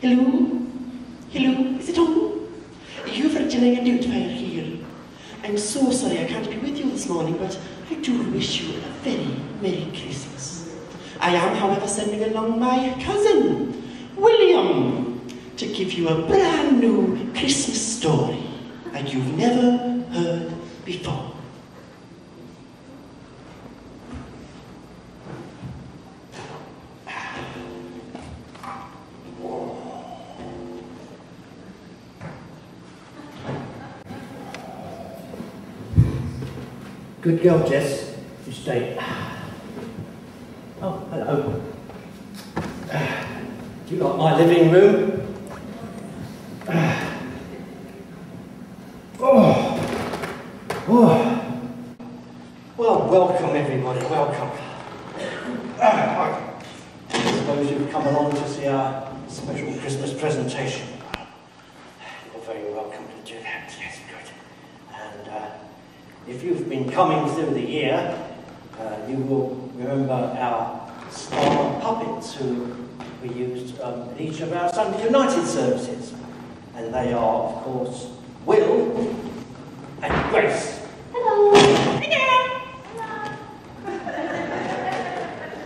Hello? Hello? Is it on? You Virginia Doubtfire here. I'm so sorry I can't be with you this morning, but I do wish you a very Merry Christmas. I am, however, sending along my cousin, William, to give you a brand new Christmas story like you've never heard before. Good girl, Jess. You stay. Oh, hello. Do you like my living room? Well, welcome everybody, welcome. I suppose you've come along to see our special Christmas presentation. You're very welcome to do that, yes, good. And if you've been coming through the year, you will remember our star puppets who we used in each of our Sunday United services. And they are, of course, Will and Grace. Hello. Hello.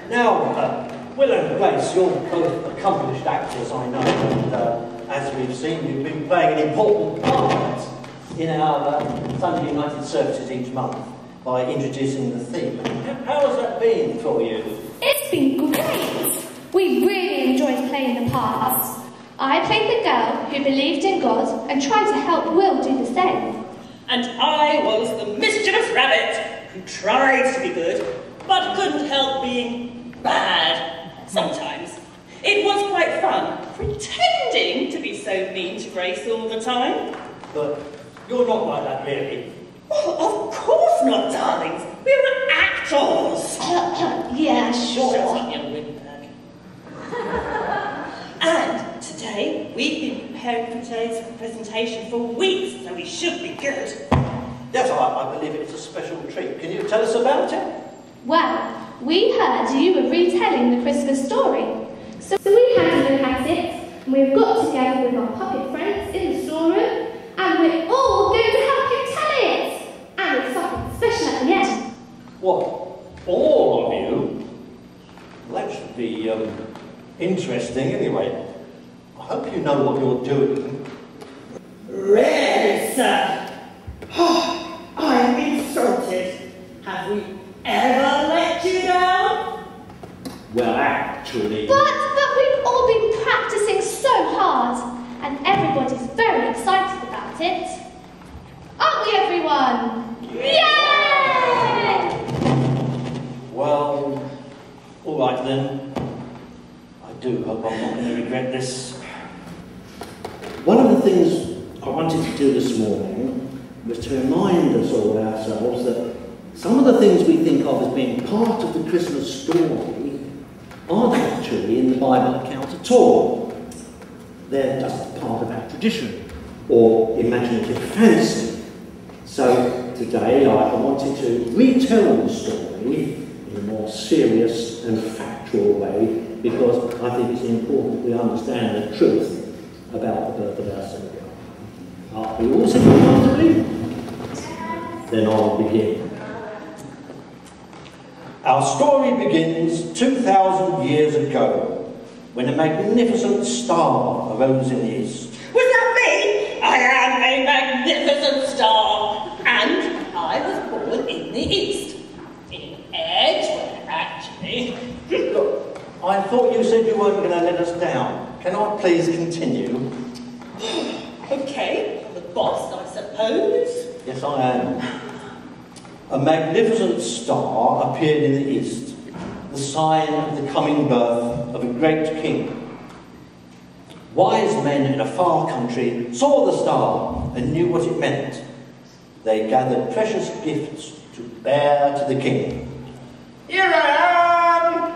Now, Will and Grace, you're both accomplished actors, I know, and as we've seen, you've been playing an important part in our Sunday United services each month by introducing the theme. How has that been for you? It's been great. We really enjoyed playing the parts. I played the girl who believed in God and tried to help Will do the same. And I was the mischievous rabbit who tried to be good, but couldn't help being bad sometimes. It was quite fun, pretending to be so mean to Grace all the time. But you're not like that, really. Oh, of course not, darlings. We're actors. Yeah, sure. Shut up, young windbag. And today, we've been preparing for today's presentation for weeks, so we should be good. Yes, I believe it's a special treat. Can you tell us about it? Well, we heard you were retelling the Christmas story. So we had a look at it, and we've got together with our puppet friends in the storeroom, and we're all going to help you tell it. And it's something special at the end. What? All of you? Well, that should be interesting anyway. I hope you know what you're doing. Really, sir? Oh, I am insulted. Have we ever let you down? Well, actually... But we've all been practicing so hard, and everybody's very excited about it. Aren't we, everyone? Yay! Well, all right then. I do hope I'm not going to regret this. One of the things I wanted to do this morning was to remind us all ourselves that some of the things we think of as being part of the Christmas story aren't actually in the Bible account at all. They're just part of our tradition or imaginative fancy. So today I wanted to retell the story in a more serious and factual way because I think it's important we understand the truth about the birth of our Saviour. Are we all sitting comfortably? Then I'll begin. Our story begins 2,000 years ago, when a magnificent star arose in the east. Was that me? I am a magnificent star, and I was born in the east. In Edgeware, actually. Look, I thought you said you weren't going to let us down. Can I please continue? Okay, the boss, I suppose. Yes, I am. A magnificent star appeared in the east, the sign of the coming birth of a great king. Wise men in a far country saw the star and knew what it meant. They gathered precious gifts to bear to the king. Here I am!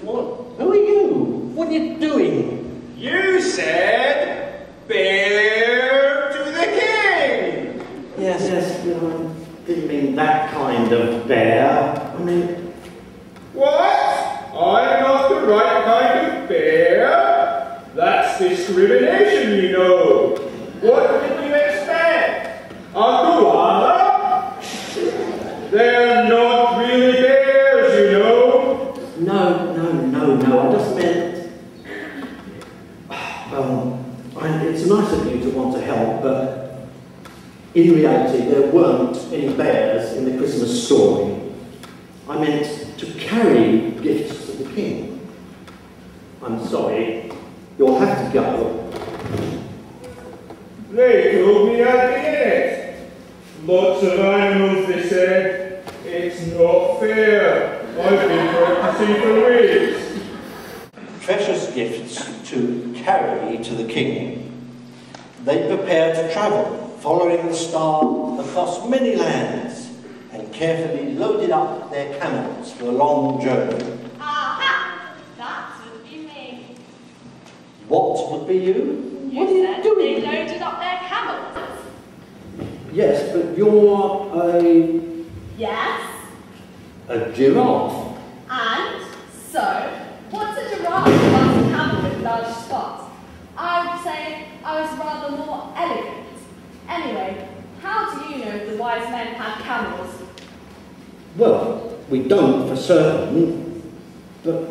What? Who are you? What are you doing? You said, bear to the king! Yes, I didn't mean that kind of bear. I mean... What? I'm not the right kind of bear? That's discrimination, you know. What did you expect? A koala? They're not really bears, you know. No. I just meant... it's nice of you to want to help, but in reality there weren't any bears in the Christmas story. I meant to carry gifts to the king. I'm sorry, you'll have to go. They told me I'd be in it. Lots of animals, they said. It's not fair. I've been practicing for weeks. Precious gifts to carry to the king. They prepared to travel, following the star across many lands, and carefully loaded up their camels for a long journey. Aha! That would be me. What would be you? You said they loaded up their camels. Yes, but you're Yes. a giraffe. And so, what's a giraffe without a camel with large spots? I would say I was rather more elegant. Anyway, how do you know the wise men had camels? Well, we don't for certain, but...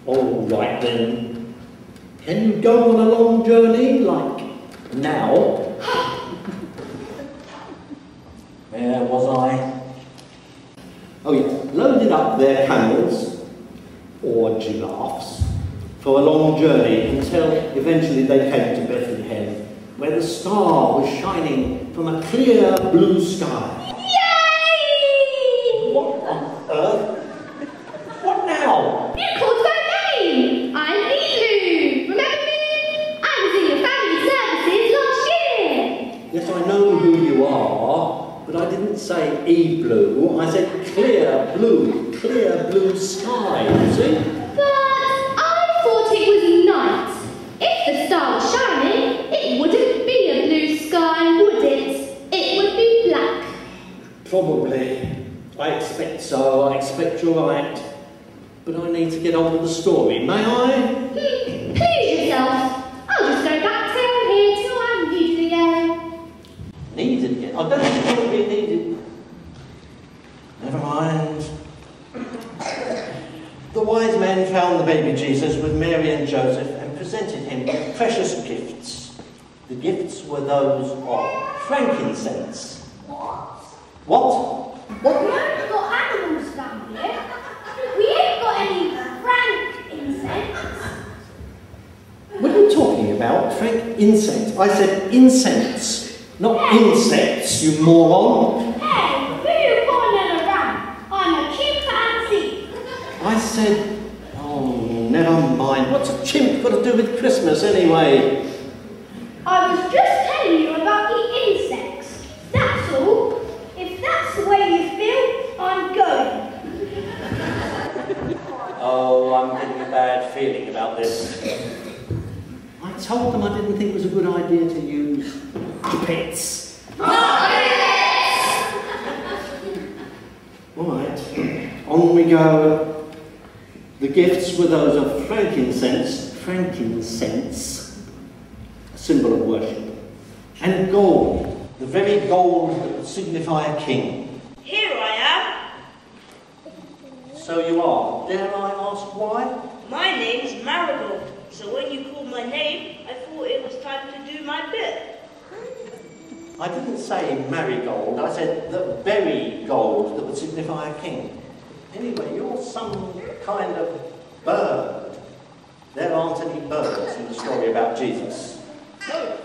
All right then. Can you go on a long journey, like now? Where was I? Oh yeah, loaded up their camels, or giraffes, for a long journey until eventually they came to Bethlehem, where the star was shining from a clear blue sky. Yay! What on earth? What now? You called my name! I'm Wealdstone! Remember me? I was in your family services last year! Yes, I know who you are, but I didn't say E-blue, I said clear blue sky, you see? But I thought it was night. If the star was shining, it wouldn't be a blue sky, would it? It would be black. Probably. I expect so, I expect you're right. But I need to get on with the story, may I? Please yourself. I'll just go back down here till I'm needed again. Needed again? I don't think it will be needed. Never mind. The wise men found the baby Jesus with Mary and Joseph and presented him with precious gifts. The gifts were those of frankincense. What? We haven't got animals down here. We ain't got any frankincense. What are you talking about? Frankincense? I said incense, not insects, you moron. Hey, who you calling around? I'm a cute fancy. I said, oh, never mind. What's a chimp got to do with Christmas anyway? I was just telling you about the insects. That's all. If that's the way you feel, I'm going. Oh, I'm getting a bad feeling about this. I told them I didn't think it was a good idea to use pets. All right, on we go. The gifts were those of frankincense, a symbol of worship, and gold, the very gold that would signify a king. Here I am. So you are. Dare I ask why? My name's Marigold, so when you called my name, I thought it was time to do my bit. I didn't say marigold, I said the very gold that would signify a king. Anyway, you're some kind of bird. There aren't any birds in the story about Jesus. Oh,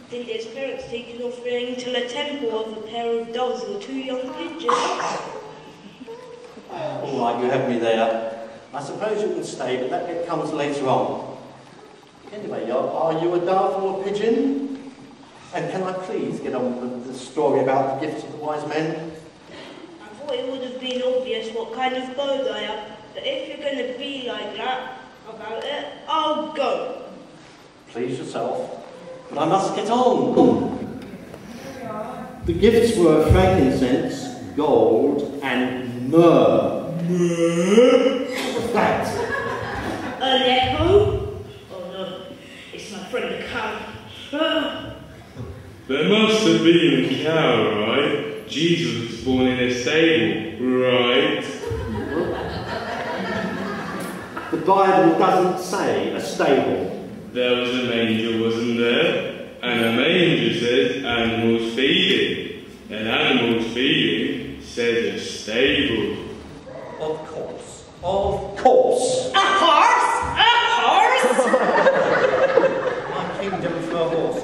think his parents taken off going to the temple of a pair of doves or two young pigeons. All right, you have me there. I suppose you can stay, but that bit comes later on. Anyway, are you a dove or a pigeon? And can I please get on with the story about the gifts of the wise men? I thought it would have been obvious what kind of bird I am, but if you're going to be like that about it, I'll go. Please yourself. But I must get on. The gifts were frankincense, gold, and myrrh. Myrrh? What's that? An echo? Oh no, friend the cow. Ah. There must have been a cow, right? Jesus was born in a stable, right? The Bible doesn't say a stable. There was a manger, wasn't there? And a manger says animals feeding. And animals feeding says a stable. Of course. Of course. A horse! A horse! My kingdom for a horse.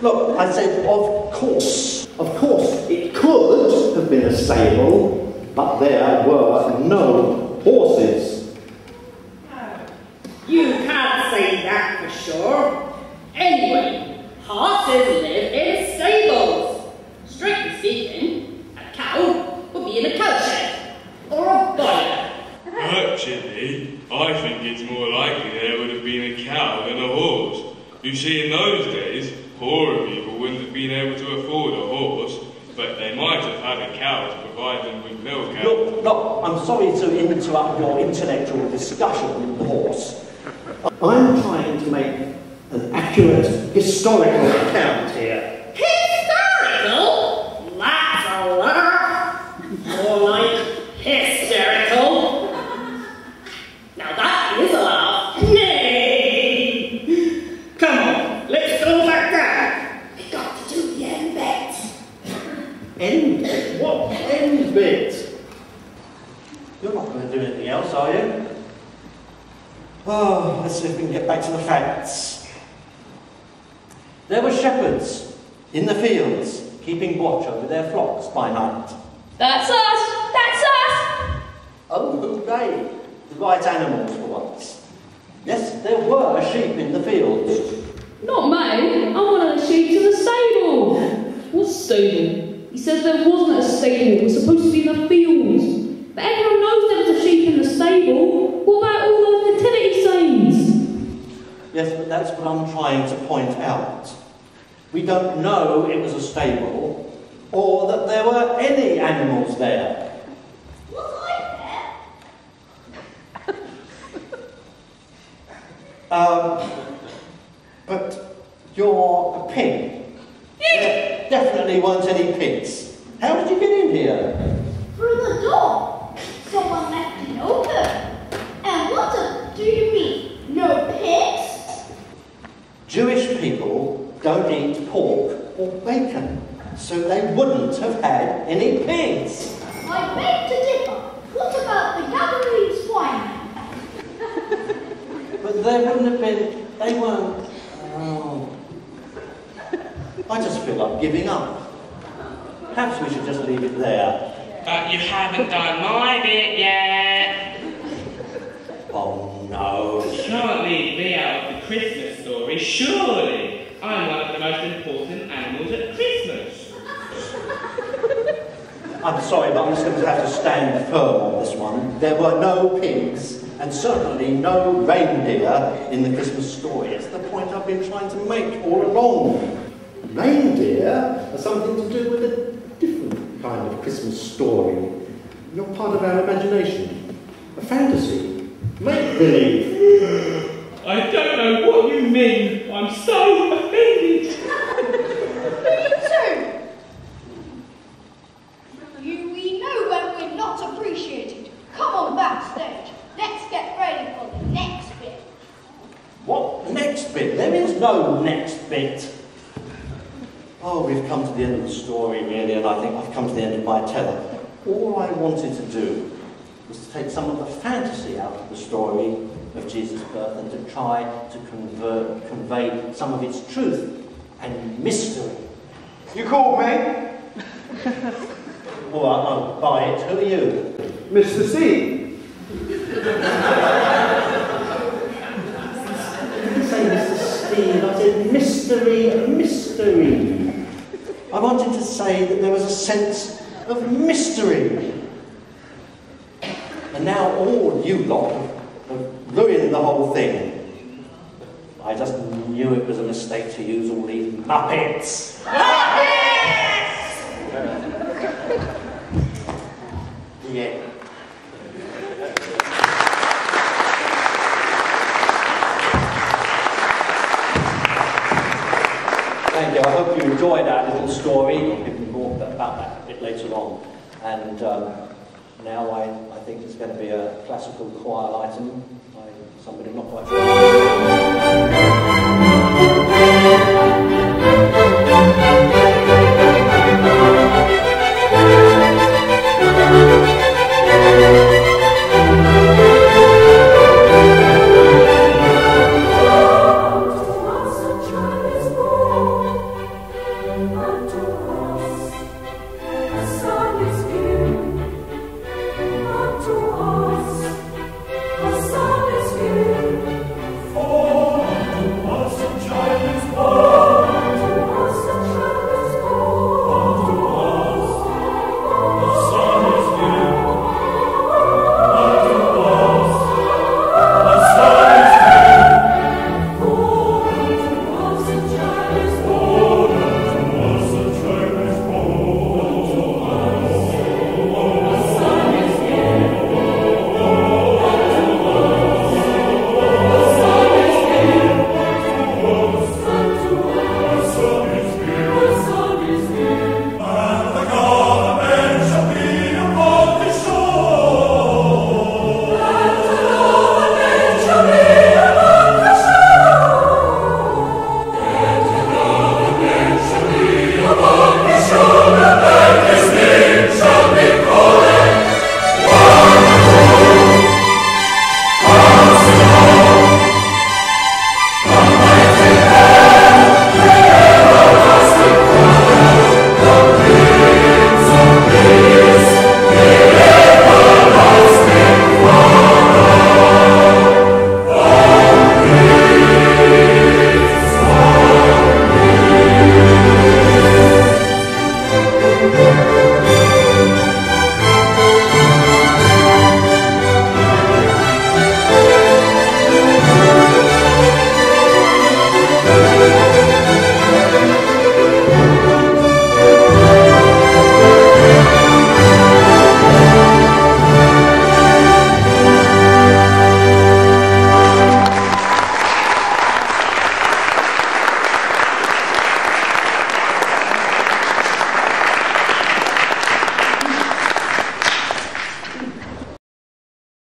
Look, I said of course. Of course, it could have been a stable, but there were no horses. You can't say that for sure. Anyway, horses live in stables. Strictly speaking, a cow would be in a cowshed or a boiler. Actually, I think it's more likely there would have been a cow than a horse. You see, in those days, poorer people wouldn't have been able to afford a horse, but they might have had a cow to provide them with milk. Look, I'm sorry to interrupt your intellectual discussion with the horse. I'm trying to make an accurate historical account here. Historical? That's a laugh. More like hysterical. Now that is a laugh. Nay! Come on, let's go back down. We got to do the end bit. End bit? What end bit? You're not going to do anything else, are you? Oh, let's see if we can get back to the facts. There were shepherds in the fields, keeping watch over their flocks by night. That's us! That's us! Oh, hooray! The right animals for once. Yes, there were sheep in the fields. Not me. I'm one of the sheep in the stable. What stable? He says there wasn't a stable. It was supposed to be in the fields. But everyone knows there was a sheep in the stable. What about all those nativity scenes? Yes, but that's what I'm trying to point out. We don't know it was a stable, or that there were any animals there. Was I there? But you're a pig. There definitely weren't any pigs. How did you get in here? Through the door. Someone left it open. And what do you mean? No pigs? Jewish people don't eat pork or bacon, so they wouldn't have had any pigs. I beg to differ. What about the gathering swine? But there wouldn't have been, they weren't, oh. I just feel like giving up. Perhaps we should just leave it there. But you haven't done my bit yet. Oh no. You can't leave me out of the Christmas story, surely. I'm one of the most important animals at Christmas. I'm sorry, but I'm just going to have to stand firm on this one. There were no pigs, and certainly no reindeer in the Christmas story. It's the point I've been trying to make all along. Reindeer are something to do with a different kind of Christmas story. You're part of our imagination. A fantasy. Make-believe. I don't know what you mean. I'm so offended. Me too. We know when we're not appreciated. Come on backstage. Let's get ready for the next bit. What next bit? There is no next bit. Oh, we've come to the end of the story, really, and I think I've come to the end of my tether. All I wanted to do was to take some of the fantasy out of the story of Jesus' birth and to try to convey some of its truth and mystery. You called me? All right, I'll buy it. Who are you? Mr. C. I didn't say Mr. Steve, I said mystery. I wanted to say that there was a sense of mystery. And now all you lot have ruined the whole thing. I just knew it was a mistake to use all these Muppets. Muppets! Yeah. hope you enjoyed our little story. We'll give you more about that a bit later on. And now I think it's going to be a classical choir item.